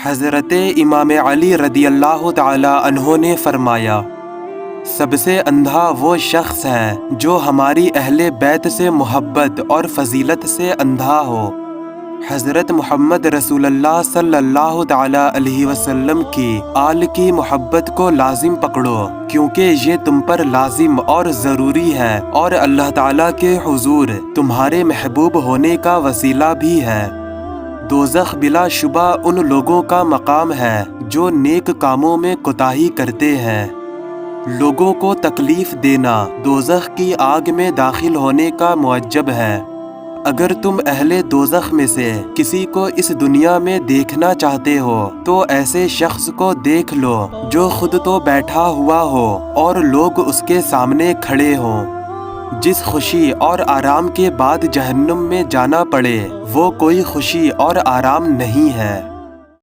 हज़रत इमाम अली रदियल्लाहु ताला अन्हो ने फरमाया, सबसे अंधा वो शख्स है जो हमारी अहले बैत से मोहब्बत और फजीलत से अंधा हो। हज़रत मोहम्मद रसूलुल्लाह सल्लल्लाहु ताला अलैहि वसल्लम की आल की मोहब्बत को लाजिम पकड़ो, क्योंकि ये तुम पर लाजिम और ज़रूरी है और अल्लाह ताला के हुजूर तुम्हारे महबूब होने का वसीला भी है। दोज़ख बिलाशुबा उन लोगों का मकाम है जो नेक कामों में कोताही करते हैं। लोगों को तकलीफ देना दोज़ख की आग में दाखिल होने का मुअज्जब है। अगर तुम अहले दोज़ख में से किसी को इस दुनिया में देखना चाहते हो तो ऐसे शख्स को देख लो जो खुद तो बैठा हुआ हो और लोग उसके सामने खड़े हों। जिस खुशी और आराम के बाद जहन्नुम में जाना पड़े वो कोई खुशी और आराम नहीं है।